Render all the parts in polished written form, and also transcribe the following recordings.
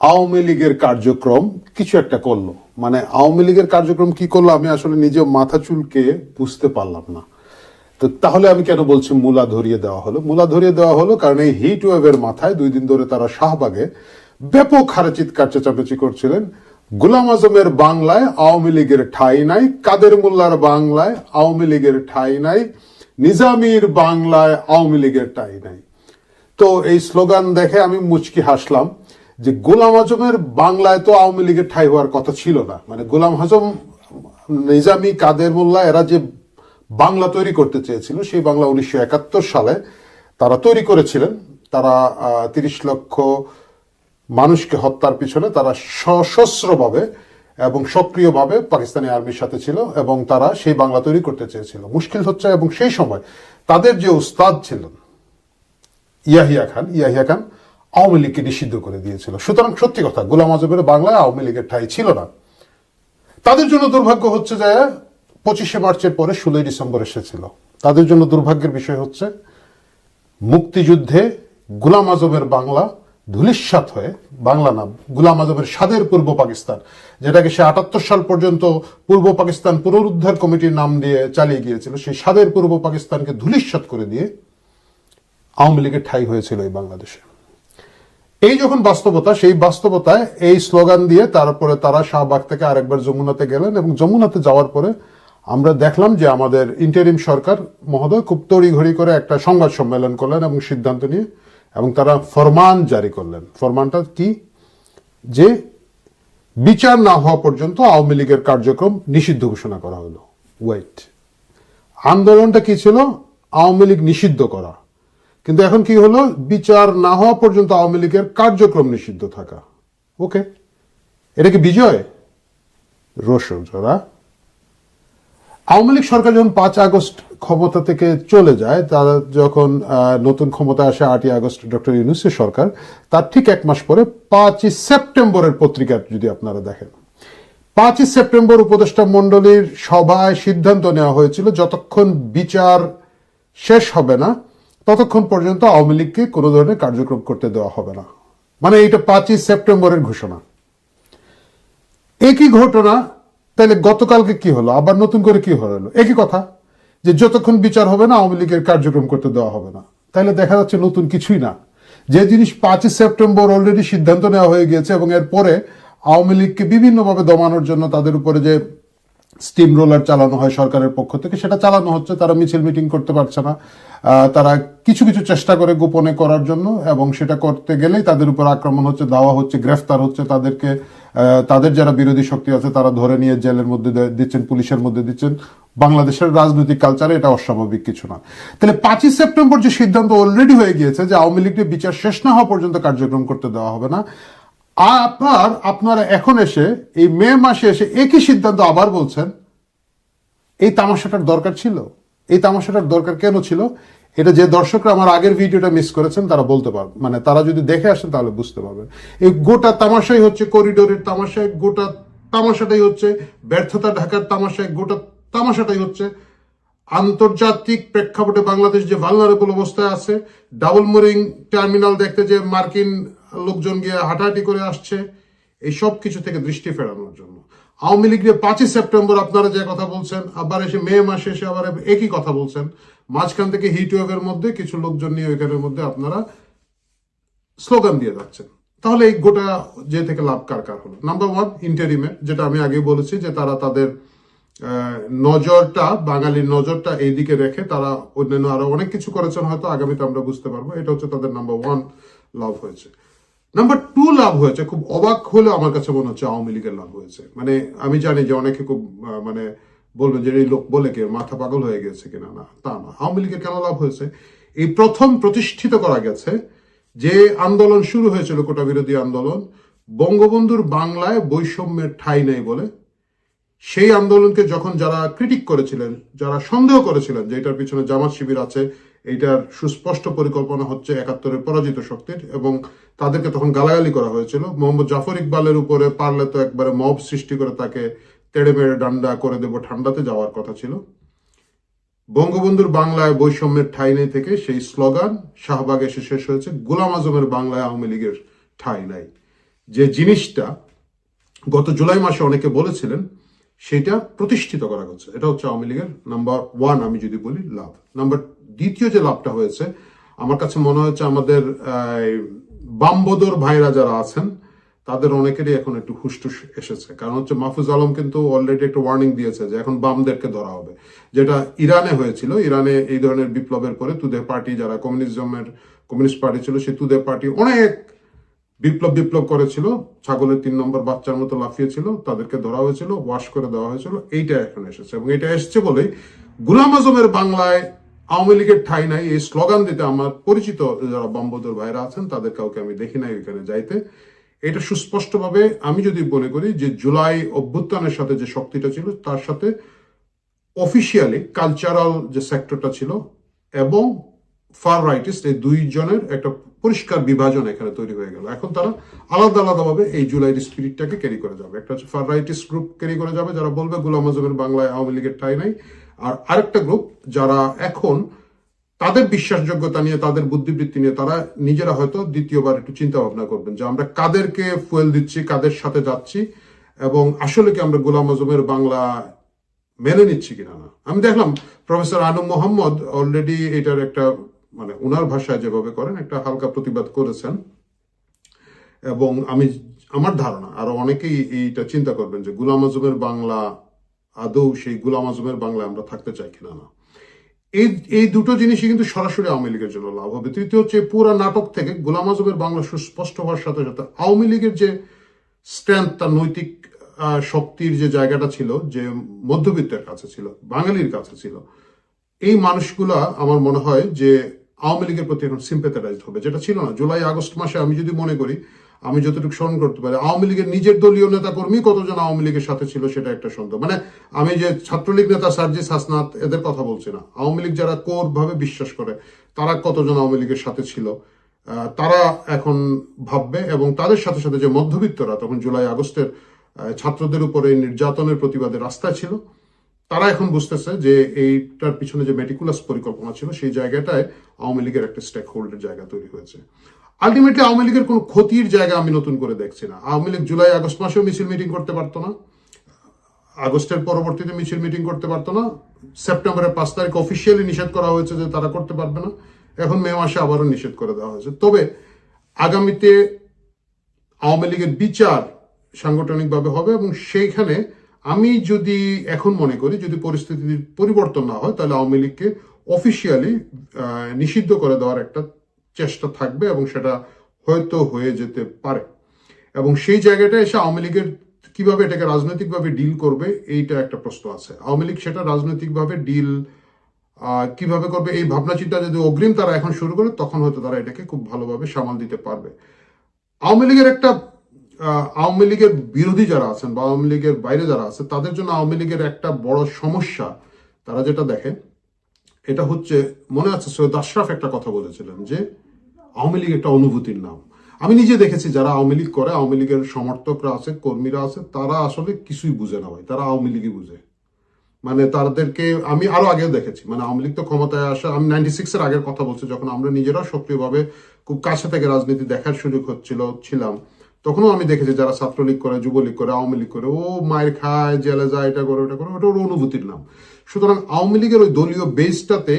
আওয়ামী লীগের কার্যক্রম কিছু একটা করলো, মানে আওয়ামী লীগের কার্যক্রম কি করলো আমি আসলে নিজে মাথা চুলকে বুঝতে পারলাম না। তো তাহলে আমি কেন বলছি মূলা ধরিয়ে দেওয়া হলো? মূলা ধরিয়ে দেওয়া হলো কারণ এই হিট ওয়েভের মাথায় 2 দিন ধরে তারা শাহবাগে ব্যাপক হারে চিৎকার চেঁচামেচি করছিলেন, গোলাম আজমের বাংলায় আওয়ামী লীগের ঠাঁই নাই, কাদের মোল্লার বাংলায় আওয়ামী লীগের ঠাঁই নাই, নিজামীর বাংলায় আওয়ামী লীগের ঠাঁই নাই। তো এই স্লোগান দেখে আমি মুচকি হাসলাম যে গোলাম আজমের বাংলায় তো আওয়ামী লীগের ঠাঁই হওয়ার কথা ছিল না। মানে গোলাম আজম, নিজামী, কাদের মোল্লা এরা যে বাংলা তৈরি করতে চেয়েছিল সেই বাংলা 1971 সালে তারা তৈরি করেছিলেন। তারা 30 লক্ষ মানুষকে হত্যার পিছনে তারা সশস্ত্রভাবে এবং সক্রিয়ভাবে পাকিস্তানি আর্মির সাথে ছিল এবং তারা সেই বাংলা তৈরি করতে চেয়েছিল। মুশকিল হচ্ছে এবং সেই সময় তাদের যে উস্তাদ ছিলেন ইয়াহিয়া খান আওয়ামী লীগকে নিষিদ্ধ করে দিয়েছিল। সুতরাং সত্যি কথা, গোলাম আজমের বাংলায় আওয়ামী লীগের ঠাঁই ছিল না। তাদের জন্য দুর্ভাগ্য হচ্ছে যে 25শে মার্চের পরে 16ই ডিসেম্বর এসেছিল। তাদের জন্য দুর্ভাগ্যের বিষয় হচ্ছে মুক্তিযুদ্ধে গোলাম আজমের বাংলা ধূলিসাৎ হয়ে, বাংলা নাম গোলাম আজমের স্বাদের পূর্ব পাকিস্তান, যেটাকে সে 78 সাল পর্যন্ত পূর্ব পাকিস্তান পুনরুদ্ধার কমিটির নাম দিয়ে চালিয়ে গিয়েছিল, সেই স্বাদের পূর্ব পাকিস্তানকে ধূলিসাৎ করে দিয়ে আওয়ামী লীগের ঠাঁই হয়েছিল এই বাংলাদেশে। এই যখন বাস্তবতা, সেই বাস্তবতায় এই স্লোগান দিয়ে তারপরে তারা শাহবাগ থেকে আরেকবার যমুনাতে গেলেন এবং যমুনাতে যাওয়ার পরে আমরা দেখলাম যে আমাদের ইন্টারিম সরকার মহোদয় খুব তড়িঘড়ি করে একটা সংবাদ সম্মেলন করলেন এবং সিদ্ধান্ত নিয়ে এবং তারা ফরমান জারি করলেন। ফরমানটা কি? যে বিচার না হওয়া পর্যন্ত আওয়ামী লীগের কার্যক্রম নিষিদ্ধ ঘোষণা করা হলো। ওয়েট, আন্দোলনটা কি ছিল? আওয়ামী লীগ নিষিদ্ধ করা। কিন্তু এখন কি হলো? বিচার না হওয়া পর্যন্ত আওয়ামী লীগের কার্যক্রম নিষিদ্ধ থাকা। ওকে, এটা কি বিজয়? রসজোড়া। আওয়ামী লীগ সরকার যখন 5 আগস্ট ক্ষমতা থেকে চলে যায়, তারা যখন নতুন ক্ষমতা আসে 8ই আগস্ট ডক্টর ইউনূসের সরকার, তার ঠিক 1 মাস পরে 5ই সেপ্টেম্বরের পত্রিকা যদি আপনারা দেখেন, 5ই সেপ্টেম্বর উপদেষ্টা মণ্ডলীর সভায় সিদ্ধান্ত নেওয়া হয়েছিল যতক্ষণ বিচার শেষ হবে না ততক্ষণ পর্যন্ত আওয়ামী লীগকে কোনো ধরনের কার্যক্রম করতে দেওয়া হবে না। মানে এটা 5ই সেপ্টেম্বরের ঘোষণা। একই ঘটনা তাহলে গতকালকে কি হলো? আবার নতুন করে কি হলো? একই কথা, যে যতক্ষণ বিচার হবে না আওয়ামী লীগের কার্যক্রম করতে দেওয়া হবে না। তাহলে দেখা যাচ্ছে নতুন কিছুই না। যে জিনিস 5ই সেপ্টেম্বর অলরেডি সিদ্ধান্ত নেওয়া হয়ে গিয়েছে এবং এরপরে আওয়ামী লীগকে বিভিন্নভাবে দমানোর জন্য তাদের উপরে যে স্টিম রোলার চালানো হয় সরকারের পক্ষ থেকে, সেটা চালানো হচ্ছে। তারা মিছিল মিটিং করতে পারছে না, তারা কিছু কিছু চেষ্টা করে গোপনে করার জন্য, এবং সেটা করতে গেলেই তাদের উপর আক্রমণ হচ্ছে, দাওয়া হচ্ছে, গ্রেফতার হচ্ছে তাদেরকে। তাদের যারা বিরোধী শক্তি আছে তারা ধরে নিয়ে জেলের মধ্যে দিচ্ছেন, পুলিশের মধ্যে দিচ্ছেন। বাংলাদেশের রাজনৈতিক কালচারে এটা অস্বাভাবিক কিছু না। তাহলে 5ই সেপ্টেম্বর যে সিদ্ধান্ত অলরেডি হয়ে গিয়েছে যে আওয়ামী লীগের বিচার শেষ না হওয়া পর্যন্ত কার্যক্রম করতে দেওয়া হবে না, আপনারা এখন এসে এই মে মাসে এসে একই সিদ্ধান্ত আবার বলছেন। এই তামাশাটার দরকার ছিল? এই তামাশাটার দরকার কেন ছিল? এটা যে দর্শকরা আমার আগের ভিডিওটা মিস করেছেন তারা বলতে পারবেন, মানে তারা যদি দেখে আসেন তাহলে বুঝতে পারবেন। এই গোটা তামাশাই হচ্ছে করিডোরের তামাশায়, গোটা তামাশাটাই হচ্ছে ব্যর্থতা ঢাকার তামাশায়, গোটা তামাশাটাই হচ্ছে আন্তর্জাতিক প্রেক্ষাপটে বাংলাদেশ যে ভালনারেবল অবস্থায় আছে, ডাবল মোরিং টার্মিনাল দেখতে যে মার্কিন লোকজন গিয়ে হাঁটাহাঁটি করে আসছে, এই সব কিছু থেকে দৃষ্টি ফেরানোর জন্য আওয়ামী লীগ নিয়ে 5ই সেপ্টেম্বর আপনারা যে কথা বলছেন, আবার এসে মে মাসে এসে আবার একই কথা বলছেন। মাঝখান থেকে হিট ওয়েভের মধ্যে কিছু লোকজন নিয়ে ওইখানের মধ্যে আপনারা স্লোগান দিয়ে যাচ্ছেন। তাহলে এই গোটা যে থেকে লাভ কার কার হলো? নাম্বার 1, ইন্টারিমের, যেটা আমি আগে বলেছি যে তারা তাদের নজরটা, বাঙালির নজরটা এইদিকে রেখে তারা অন্যান্য আরো অনেক কিছু করেছেন, হয়তো আগামীতে আমরা বুঝতে পারবো। এটা হচ্ছে তাদের নাম্বার 1 লাভ হয়েছে। নাম্বার 2 লাভ হয়েছে, খুব অবাক হলেও আমার কাছে মনে হচ্ছে আওয়ামী লীগের লাভ হয়েছে। মানে আমি জানি যে অনেকে খুব মানে বলবেন যে এই লোক বলে কে মাথা পাগল হয়ে গেছে কিনা, না তা না। আওয়ামী লীগের কেন লাভ হয়েছে? এই প্রথম প্রতিষ্ঠিত করা গেছে যে আন্দোলন শুরু হয়েছিল, কোটা বিরোধী আন্দোলন, বঙ্গবন্ধুর বাংলায় বৈষম্যের ঠাঁই নেই বলে। সেই আন্দোলনকে যখন যারা ক্রিটিক করেছিলেন, যারা সন্দেহ করেছিলেন যে এটার পিছনে জামাত শিবির আছে, এইটার সুস্পষ্ট পরিকল্পনা হচ্ছে 71-এর পরাজিত শক্তির, এবং তাদেরকে তখন গালাগালি করা হয়েছিল। মোহাম্মদ জাফর ইকবালের উপরে পারলে তো একবারে মব সৃষ্টি করে তাকে তেড়ে মেড়ে ডান্ডা করে দেব, ঠান্ডাতে যাওয়ার কথা ছিল। বঙ্গবন্ধুর বাংলায় বৈষম্যের ঠাঁই নেই থেকে সেই স্লোগান শাহবাগ এসে শেষ হয়েছে গোলাম আজমের বাংলায় আওয়ামী লীগের ঠাঁই নাই। যে জিনিসটা গত জুলাই মাসে অনেকে বলেছিলেন সেটা প্রতিষ্ঠিত করা হচ্ছে। এটা হচ্ছে আওয়ামী লীগের নাম্বার 1 আমি যদি বলি লাভ। দ্বিতীয় যে লাভটা হয়েছে আমার কাছে মনে হচ্ছে আমাদের বামবদর ভাইরা যারা আছেন তাদের অনেকেরই এখন একটু হুশটুস এসেছে। কারণ হচ্ছে মাহফুজ আলম কিন্তু অলরেডি একটা ওয়ার্নিং দিয়েছে যে এখন বামদেরকে ধরা হবে, যেটা ইরানে হয়েছিল। ইরানে এই ধরনের বিপ্লবের পরে তুদে পার্টি যারা কমিউনিস্ট পার্টি ছিল সেই তুদে পার্টি অনেক বিপ্লব করেছিল, ছাগলের 3 নম্বর বাচ্চার মতো লাফিয়েছিল, তাদেরকে ধরা হয়েছিল, ওয়াশ করে দেওয়া হয়েছিল। এইটা এখন এসেছে এবং এটা এসছে বলেই গোলাম আজমের বাংলায় আওয়ামী লীগের ঠাঁই নাই এই স্লোগান দিতে আমার পরিচিত যারা বামবদর ভাইরা আছেন তাদের কাউকে আমি দেখি নাই ওইখানে যাইতে। এটা সুস্পষ্টভাবে আমি যদি মনে করি যে জুলাই অভ্যুত্থানের সাথে যে শক্তিটা ছিল তার সাথে অফিসিয়ালি কালচারাল যে সেক্টরটা ছিল এবং ফার রাইটিস্ট এই দুইজনের একটা পরিষ্কার বিভাজন এখানে তৈরি হয়ে গেল। এখন তারা আলাদাভাবে এই জুলাইয়ের স্পিরিটটাকে ক্যারি করে যাবে। একটা হচ্ছে ফার রাইটিস্ট গ্রুপ ক্যারি করে যাবে যারা বলবে গোলাম আজমের বাংলায় আওয়ামী লীগের ঠাঁই নাই, আর আরেকটা গ্রুপ যারা এখন তাদের বিশ্বাসযোগ্যতা নিয়ে তাদের বুদ্ধিবৃত্তি নিয়ে তারা নিজেরা হয়তো দ্বিতীয়বার একটু চিন্তা ভাবনা করবেন যে আমরা কাদেরকে ফুয়েল দিচ্ছি, কাদের সাথে যাচ্ছি এবং আসলে কি আমরা গোলাম আজমের বাংলা মেনে নিচ্ছি কিনা না। আমি দেখলাম প্রফেসর আনু মোহাম্মদ অলরেডি এটার একটা মানে ওনার ভাষায় যেভাবে করেন একটা হালকা প্রতিবাদ করেছেন এবং আমার ধারণা আরো অনেকেই এইটা চিন্তা করবেন যে গোলাম আজমের বাংলা আদৌ সেই গোলাম আজমের বাংলা আমরা থাকতে চাই কিনা না। এই দুটো জিনিসই কিন্তু সরাসরি আওয়ামী লীগের জন্য লাভ হবে। তৃতীয় হচ্ছে পুরা নাটক থেকে গোলাম আজমের বাংলা সুস্পষ্ট হওয়ার সাথে সাথে আওয়ামী লীগের যে স্ট্রেংথ, তার নৈতিক শক্তির যে জায়গাটা ছিল যে মধ্যবিত্তের কাছে ছিল, বাঙালির কাছে ছিল, এই মানুষগুলা আমার মনে হয় যে আওয়ামী লীগের প্রতি এখন সিম্পেথারাইজড হবে, যেটা ছিল না জুলাই আগস্ট মাসে। আমি যদি মনে করি, আমি যতটুকু স্মরণ করতে পারি, আওয়ামী লীগের নিজের দলীয় নেতা কর্মী কতজন আওয়ামী লীগের সাথে ছিল সেটা একটা সন্দেহ। মানে আমি যে ছাত্রলীগ নেতা সার্জিস হাসনাত এদের কথা বলছি না, আওয়ামী লীগ যারা কোর ভাবে বিশ্বাস করে তারা কতজন আওয়ামী লীগের সাথে ছিল তারা এখন ভাববে। এবং তাদের সাথে সাথে যে মধ্যবিত্তরা তখন জুলাই আগস্টের ছাত্রদের উপরে নির্যাতনের প্রতিবাদে রাস্তায় ছিল, তারা এখন বুঝতেছে যে এইটার পিছনে যে মেটিকুলাস পরিকল্পনা ছিল সেই জায়গাটায় আওয়ামী লীগের একটা স্টেক হোল্ডের জায়গা তৈরি হয়েছে। আলটিমেটলি আওয়ামী লীগের কোনো ক্ষতির জায়গা আমি নতুন করে দেখছি না। আওয়ামী লীগ জুলাই আগস্ট মাসেও মিছিল মিটিং করতে পারতো না, আগস্টের পরবর্তীতে মিছিল মিটিং করতে পারতো না, সেপ্টেম্বরের 5 তারিখ অফিসিয়ালি নিষেধ করা হয়েছে যে তারা করতে পারবে না, এখন মে মাসে আবারও নিষেধ করে দেওয়া হয়েছে। তবে আগামীতে আওয়ামী লীগের বিচার সাংগঠনিকভাবে হবে এবং সেইখানে আমি যদি এখন মনে করি যদি পরিস্থিতির পরিবর্তন না হয় তাহলে আওয়ামী লীগকে অফিসিয়ালি নিষিদ্ধ করে দেওয়ার একটা চেষ্টা থাকবে এবং সেটা হয়তো হয়ে যেতে পারে। এবং সেই জায়গাটা এসে আওয়ামী লীগের কিভাবে এটাকে রাজনৈতিকভাবে ডিল করবে এইটা একটা প্রশ্ন আছে। আওয়ামী লীগ সেটা রাজনৈতিকভাবে ডিল কিভাবে করবে এই ভাবনা চিন্তা যদি অগ্রিম তারা এখন শুরু করে তখন হয়তো তারা এটাকে খুব ভালোভাবে সামাল দিতে পারবে। আওয়ামী লীগের বিরোধী যারা আছেন বা আওয়ামী লীগের বাইরে যারা আছে তাদের জন্য আওয়ামী লীগের একটা বড় সমস্যা তারা যেটা দেখে এটা হচ্ছে, মনে আছে সৈয়দ আশরাফ একটা কথা বলেছিলেন যে আওয়ামী লীগ একটা অনুভূতির নাম। আমি নিজে দেখেছি যারা আওয়ামী লীগ করে, আওয়ামী লীগের সমর্থকরা আছে, কর্মীরা আছে, তারা আসলে কিছুই বুঝে না ভাই, তারা আওয়ামী লীগই বুঝে। মানে তাদেরকে আমি আরো আগেও দেখেছি, মানে আওয়ামী লীগ তো ক্ষমতায় আসা, আমি 96-এর আগের কথা বলছি যখন আমরা নিজেরা সক্রিয়ভাবে খুব কাছে থেকে রাজনীতি দেখার সুযোগ ছিলাম, তখনও আমি দেখেছি যারা ছাত্রলীগ করে, যুবলীগ করে, আওয়ামী লীগ করে, ও মায়ের খায়, জেলে যায়, এটা করে ওটা করে, ওটা ওর অনুভূতির নাম। সুতরাং আওয়ামী লীগের ওই দলীয় বেসটাতে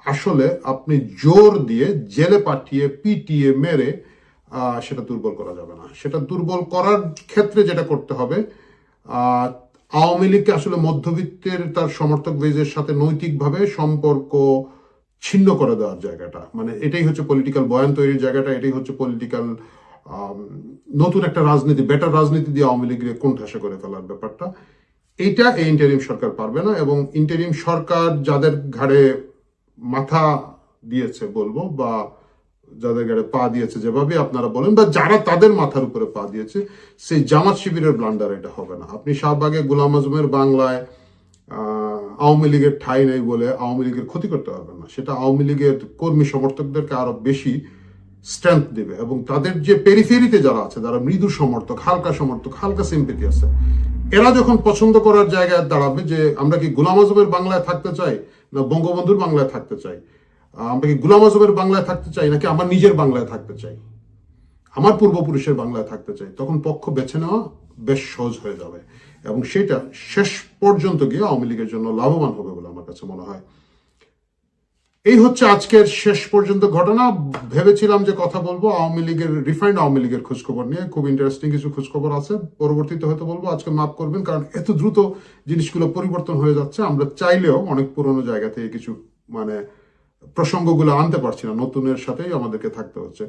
আসলে আপনি জোর দিয়ে জেলে পাঠিয়ে পিটিয়ে মেরে সেটা দুর্বল করা যাবে না। সেটা দুর্বল করার ক্ষেত্রে যেটা করতে হবে, আওয়ামী লীগকে আসলে মধ্যবিত্তের তার সমর্থক বেজের সাথে নৈতিকভাবে সম্পর্ক ছিন্ন করে দেওয়ার জায়গাটা, মানে এটাই হচ্ছে পলিটিক্যাল বয়ান তৈরির জায়গাটা, এটাই হচ্ছে পলিটিক্যাল নতুন একটা রাজনীতি, বেটার রাজনীতি দিয়ে আওয়ামী লীগকে কোণঠাসা করে ফেলার ব্যাপারটা। এইটা এই ইন্টারিম সরকার পারবে না। এবং ইন্টারিম সরকার যাদের ঘাড়ে মাথা দিয়েছে বলবো, বা যাদের ঘাড়ে পা দিয়েছে যেভাবে আপনারা বলেন, বা যারা তাদের মাথার উপরে পা দিয়েছে, সেই জামাত শিবিরের ব্লান্ডার এটা হবে না। আপনি শাহবাগে গোলাম আজমের বাংলায় আওয়ামী লীগের ঠাঁই নেই বলে আওয়ামী লীগের ক্ষতি করতে পারবেন না। সেটা আওয়ামী লীগের কর্মী সমর্থকদেরকে আরো বেশি স্ট্রেংথ দেবে। এবং তাদের যে পেরিফেরিতে যারা আছে, যারা মৃদু সমর্থক, হালকা সিম্পেথি আছে, এরা যখন পছন্দ করার জায়গায় দাঁড়াবে যে আমরা কি গোলাম আজমের বাংলায় থাকতে চাই না বঙ্গবন্ধুর বাংলায় থাকতে চাই, আমরা কি গোলাম আজমের বাংলায় থাকতে চাই নাকি আমার নিজের বাংলায় থাকতে চাই, আমার পূর্বপুরুষের বাংলায় থাকতে চাই, তখন পক্ষ বেছে নেওয়া বেশ সহজ হয়ে যাবে এবং সেটা শেষ পর্যন্ত গিয়ে আওয়ামী লীগের জন্য লাভবান হবে বলে আমার কাছে মনে হয়। এই হচ্ছে আজকের শেষ পর্যন্ত ঘটনা। ভেবেছিলাম যে কথা বলবো আওয়ামী লীগের, রিফাইন্ড আওয়ামী লীগের খোঁজখবর নিয়ে, খুব ইন্টারেস্টিং কিছু খোঁজখবর আছে, পরবর্তীতে হয়তো বলবো। আজকে মাফ করবেন, কারণ এত দ্রুত জিনিসগুলো পরিবর্তন হয়ে যাচ্ছে, আমরা চাইলেও অনেক পুরনো জায়গা থেকে কিছু মানে প্রসঙ্গগুলো আনতে পারছি না, নতুনের সাথেই আমাদেরকে থাকতে হচ্ছে।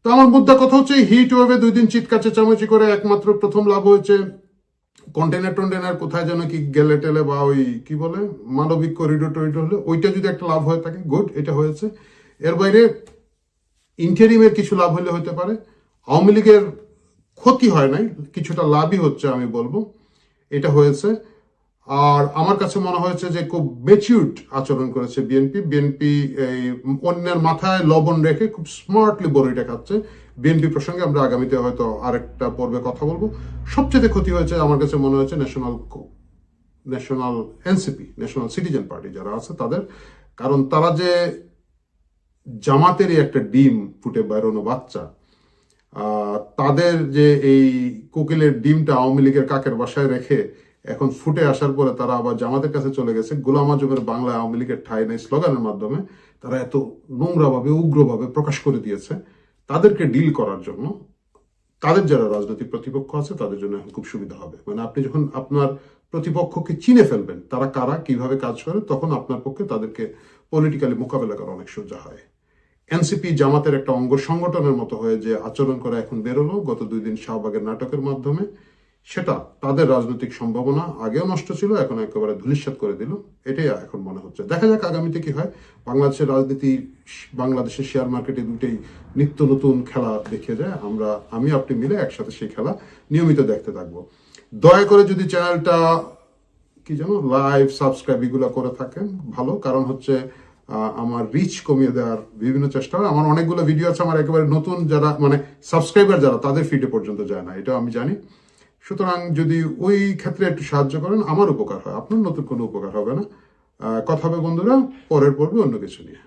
তো আমার মুদ্রা কথা হচ্ছে, হিট ওয়েভে 2 দিন চিৎকার চেঁচামেচি করে একমাত্র প্রথম লাভ হয়েছে কন্টেনার কোথায় যেন কি গেলে টেলে বা ওই কি বলে মানবিক করিডোর টরিডোর হলে ওইটা যদি একটা লাভ হয়ে থাকে, গুড, এটা হয়েছে। এর বাইরে ইন্টারিমের কিছু লাভ হলে হতে পারে। আওয়ামী লীগের ক্ষতি হয় নাই, কিছুটা লাভই হচ্ছে আমি বলবো, এটা হয়েছে। আর আমার কাছে মনে হয়েছে যে খুব ম্যাচিউরড আচরণ করেছে বিএনপি এই অন্যের মাথায় লবণ রেখে খুব স্মার্টলি বড়িটা খাচ্ছে। বিএনপি প্রসঙ্গে আমরা আগামীতে হয়তো আরেকটা পর্বে কথা বলবো। সবচেয়ে ক্ষতি হয়েছে আমার কাছে মনে হয়েছে national NCP, national citizen party যারা আছে তাদের, কারণ তারা যে জামাতেরই একটা ডিম ফুটে বেরোনো বাচ্চা, তাদের যে এই কোকিলের ডিমটা আওয়ামী লীগের কাকের বাসায় রেখে এখন ফুটে আসার পরে তারা আবার জামাতের কাছে চলে গেছে। গোলাম আজমের বাংলায় আওয়ামী লীগের ঠাঁই নেই স্লোগানের মাধ্যমে তারা এত নোংরাভাবে উগ্রভাবে প্রকাশ করে দিয়েছে। তাদেরকে ডিল করার জন্য তাদের যারা রাজনৈতিক প্রতিপক্ষ আছে তাদের জন্য এখন খুব সুবিধা হবে। মানে আপনি যখন আপনার প্রতিপক্ষকে চিনে ফেলবেন তারা কারা, কিভাবে কাজ করে, তখন আপনার পক্ষে তাদেরকে পলিটিক্যালি মোকাবেলা করা অনেক সোজা হয়। এনসিপি জামাতের একটা অঙ্গ সংগঠনের মতো হয়ে যে আচরণ করে এখন বেরোলো গত 2 দিন শাহবাগের নাটকের মাধ্যমে, সেটা তাদের রাজনৈতিক সম্ভাবনা আগেও নষ্ট ছিল, এখন একেবারে ধূলিসাৎ করে দিল। এটাই এখন মনে হচ্ছে। দেখা যাক আগামীতে কি হয়। বাংলাদেশের রাজনীতি, বাংলাদেশের শেয়ার মার্কেটে দুটেই নিত্য নতুন খেলা দেখিয়ে যায়। আমি আপনি মিলে একসাথে সেই খেলা নিয়মিত দেখতে থাকবো। দয়া করে যদি চ্যানেলটা কি যেন লাইভ সাবস্ক্রাইব এগুলো করে থাকেন ভালো, কারণ হচ্ছে আমার রিচ কমিয়ে দেওয়ার বিভিন্ন চেষ্টা হয়। আমার অনেকগুলো ভিডিও আছে আমার একেবারে নতুন যারা মানে সাবস্ক্রাইবার যারা তাদের ফিডে পর্যন্ত যায় না, এটা আমি জানি। সুতরাং যদি ওই ক্ষেত্রে একটু সাহায্য করেন আমার উপকার হয়, আপনার নতুন কোনো উপকার হবে না। কথা হবে বন্ধুরা পরের পর্বে অন্য কিছু নিয়ে।